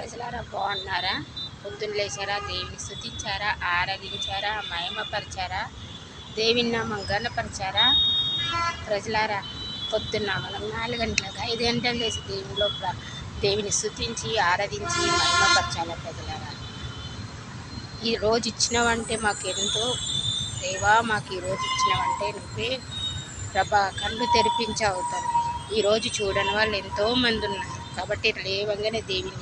ప్రజలారా బాగున్నారా? పొద్దున్న లేచారా? దేవుని స్తుతించారా? ఆరాధించారా? మహిమపరిచారా? దేవుని నామం ఘనపరిచారా? ప్రజలారా పొద్దున్న మనం 4 గంటలకు 5 గంటలు లేచి దేవుని లోపల దేవుని స్తుతించి ఆరాధించి మహిమపరచాలా ప్రజలారా. ఈ రోజు ఇచ్చినవంటే మాకు ఎంతో దేవా, మాకు ఈ రోజు ఇచ్చినవంటే నువ్వే ప్రభా, కళ్ళు తెరిపించావు తండ్రి. ఈరోజు చూడని వాళ్ళు ఎంతోమంది ఉన్నారు కాబట్టి లేవంగానే దేవుని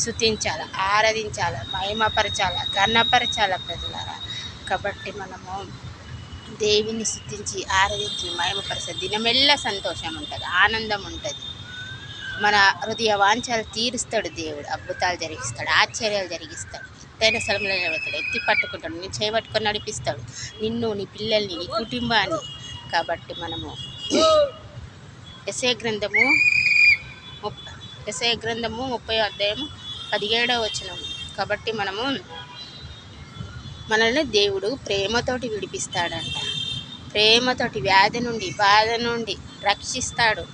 స్తుతించాల, ఆరాధించాల, మహిమపరచాల, ఘనపరచాల ప్రజలారా. కాబట్టి మనము దేవుని స్తుతించి ఆరాధించి మహిమపరిచే దినమెల్లా సంతోషం ఉంటుంది, ఆనందం ఉంటుంది. మన హృదయ వాంఛలు తీరుస్తాడు దేవుడు, అద్భుతాలు జరిగిస్తాడు, ఆశ్చర్యాలు జరిగిస్తాడు, ఎత్తైన స్థలంలో నిలబెడతాడు, ఎత్తి పట్టుకుంటాడు, నేను చేపట్టుకొని నడిపిస్తాడు నిన్ను, నీ పిల్లల్ని, నీ కుటుంబాన్ని. కాబట్టి మనము యెషయా గ్రంథము 30వ అధ్యాయం 17వ వచనం. కాబట్టి మనల్ని దేవుడు ప్రేమతోటి విడిపిస్తాడంట. ప్రేమతోటి వ్యాధి నుండి, బాధ నుండి రక్షిస్తాడు,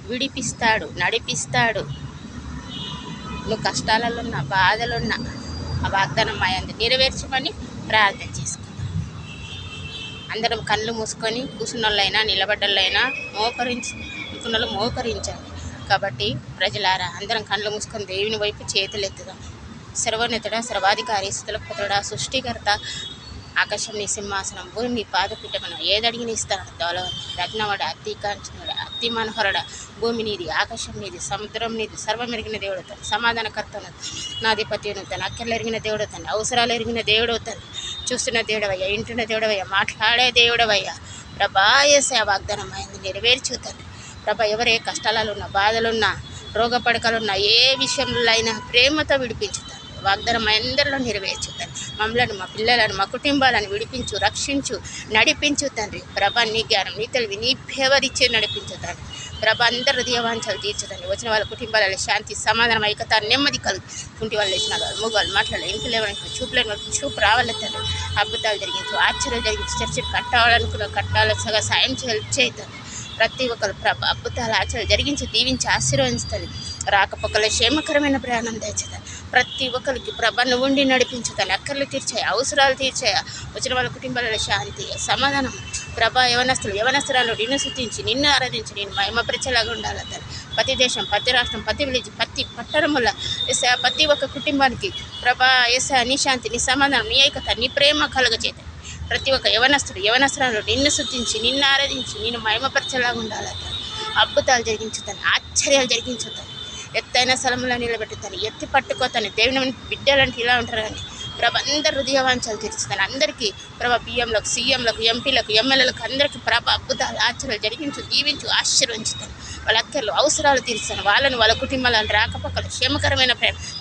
విడిపిస్తాడు, నడిపిస్తాడు. నువ్వు కష్టాలలో ఉన్నా, బాధలున్నా ఆ వాగ్దానం మాయంది నెరవేర్చమని ప్రార్థన చేసుకుందాం. అందరం కళ్ళు మూసుకొని కూర్చున్నోళ్ళైనా నిలబడ్డోళ్ళైనా మోకరించండి. కాబట్టి ప్రజలారా అందరం కళ్ళు మూసుకొని దేవుని వైపు చేతులు ఎత్తుదాం. సర్వోన్నతుడా, సర్వాధికారి, స్థుతులపుత్రుడా, సృష్టికర్త, ఆకాశం నీ సింహాసనం, భూమి నీ పాదపీఠమున, ఏదడిగిన ఇస్తాడు దౌలవని, రత్నవాడ, అతి కాంచనుడ, అతి మనోహరుడ, భూమి నీది, ఆకాశం నీది, సముద్రం నీది, సర్వమెరిగిన దేవుడు తండ్రి, సమాధానకర్తను, నాధిపత్యును తను, అక్కర్లు ఎరిగిన దేవుడు తండ్రి, అవసరాలు ఎరిగిన దేవుడు తండ్రి, చూస్తున్న దేవుడవయ్యా, ఇంటున్న దేవుడవయ్యా, మాట్లాడే దేవుడవయ్యా. ప్రభా యేసయ్యా వాగ్దానం అయింది నెరవేర్చు తండ్రి. ప్రభా ఎవరే కష్టాలలో ఉన్నా, బాధలున్నా, రోగ పడకలున్నా, ఏ విషయంలో అయినా ప్రేమతో విడిపించుతాను. వాగ్దానం అందరిలో నెరవేర్చుతాను. మమ్మల్ని, మా పిల్లలను, మా కుటుంబాలను విడిపించు, రక్షించు, నడిపించు తండ్రి. ప్రభా నీ జ్ఞానం, నీ తెలివి, నీ ఫేవరిచ్చి నడిపించు తండ్రి. ప్రభా అందరు హృదయవాంఛలు తీర్చుతండి. వచ్చిన వాళ్ళ కుటుంబాలలో శాంతి, సమాధానం, ఐక్యత, నెమ్మది కలుగు. కుంటి వాళ్ళు లేచిన వాళ్ళు, మూగవాళ్ళు మాట్లాడాలి, ఇంట్లో లేవడానికి చూపులేని వాళ్ళకి చూపు రావాలి తండ్రి. అద్భుతాలు జరిగించు, ఆశ్చర్యాలు జరిగించు, చర్చలు కట్టాలనుకున్న కట్టాల సగా సాయం చేయుతాను. ప్రతి ఒక్కరు ప్రభ అద్భుతాలు ఆచరణ జరిగించి దీవించి ఆశీర్వదిస్తాను. రాకపోకల క్షేమకరమైన ప్రయాణం తెచ్చుతాను. ప్రతి ఒక్కరికి ప్రభ నువ్వు ఉండి నడిపించుతాను. అక్కర్లు తీర్చాయి, అవసరాలు తీర్చాయి. వచ్చిన వాళ్ళ కుటుంబాలలో శాంతి, సమాధానం. ప్రభ యవనస్తురాలు నిన్ను స్తుతించి, నిన్ను ఆరాధించి, నేను మహిమపరిచేలాగా ఉండాలి తను. ప్రతి దేశం, ప్రతి రాష్ట్రం, ప్రతి విలేజ్, ప్రతి పట్టణముల ప్రతి ఒక్క కుటుంబానికి ప్రభ నీ శాంతి, నీ సమాధానం, నీ ఐక్యత, నీ ప్రేమ కలుగచేత ప్రతి ఒక్క యవనస్తురాలు నిన్ను స్తుతించి, నిన్ను ఆరాధించి, నేను మహిమపరచేలాగా ఉండాలి. అద్భుతాలు జరిగించుతాను, ఆశ్చర్యాలు జరిగించుతాను, ఎత్తైన స్థలంలో నిలబెట్టుతాను, ఎత్తి పట్టుకోతాను. దేవుని బిడ్డలంటే ఇలా ఉంటారు కానీ ప్రభ అందరు హృదయవాంఛలు తీర్చుతాను. అందరికీ ప్రభ పిఎంలకు, సీఎంలకు, ఎంపీలకు, ఎమ్మెల్యేలకు అందరికీ ప్రభ అద్భుతాలు ఆశ్చర్యాలు జరిగించు, దీవించు, ఆశీర్వదించుతాను. వాళ్ళ అక్కర్లు, అవసరాలు తీర్చుతాను. వాళ్ళని, వాళ్ళ కుటుంబాలను రాకపోకలు క్షేమకరమైన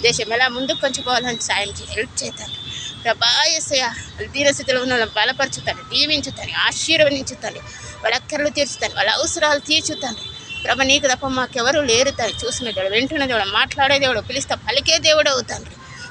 దేశం ఎలా ముందుకు కొంచుకోవాలని సాయం హెల్ప్ చేస్తాను. ప్రభా యేసయ్యా దీనస్థితిలో ఉన్న వాళ్ళని బలపరుచుతాను, దీవించుతాను, ఆశీర్వదించుతాను. వాళ్ళ అక్కర్లు తీర్చుతాను, వాళ్ళ అవసరాలు తీర్చుతాను. ప్రభ నీకు తప్ప మాకెవరు లేరు తాను. చూసిన దేవుడు, వింటున్న దేవుడు, మాట్లాడే దేవుడు, పిలిస్తే పలికే దేవుడు అవుతాను.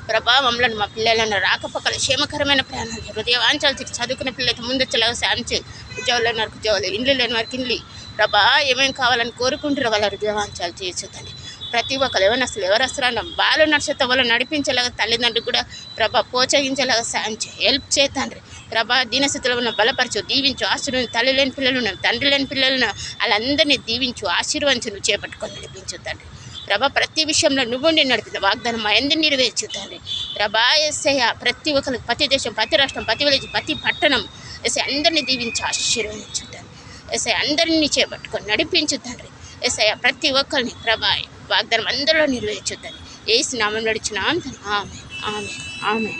ప్రభా మమ్మల్ని, మా పిల్లలను రాకపోకలు క్షేమకరమైన ప్రయాణాలు, హృదయవాంఛలు తీర్చి చదువుకునే పిల్లలకి ముందొచ్చేలాగా సాయం చేయి. ఉద్యోగాలు లేని వారికి ఉద్యోగాలు, ఇండ్లు లేని వారికి ఇండ్లు. ప్రభా ఏమేమి కావాలని కోరుకుంటారో వాళ్ళ హృదయవాంఛలు తీర్చుతాను. ప్రతి ఒక్కరు ఎవరస్తున్నా బాలు నడుచుతో వాళ్ళు నడిపించేలాగా తల్లిదండ్రులు కూడా ప్రభ ప్రోత్సహించేలాగా సాయం చేయి, హెల్ప్ చేయండి. ప్రభా దీనస్థితిలో ఉన్న బలపరచు, దీవించు, ఆశీర్వదించు. తల్లి లేని పిల్లలు ఉన్నారు, తండ్రి లేని పిల్లలను వాళ్ళందరినీ దీవించు, ఆశీర్వదించు, నువ్వు చేపట్టుకొని నడిపించు తండ్రి. ప్రభా ప్రతి విషయంలో నువ్వు నడిపించు, వాగ్దానం మా అందరినీ నెరవేర్చు తండ్రి. ప్రభా యేసయ్యా ప్రతి ఒక్కరికి, ప్రతి దేశం, ప్రతి రాష్ట్రం, ప్రతి విలేజ్, ప్రతి పట్టణం యేసయ్య అందరినీ దీవించి ఆశీర్వదించు తండ్రి. యేసయ్య అందరినీ చేపట్టుకొని నడిపించు తండ్రి. యేసయ్య ప్రతి ఒక్కరిని ప్రభా వాగ్దానం అందరిలో నెరవేర్చుతాను. యేసు నామములో నడిచిన ఆమె.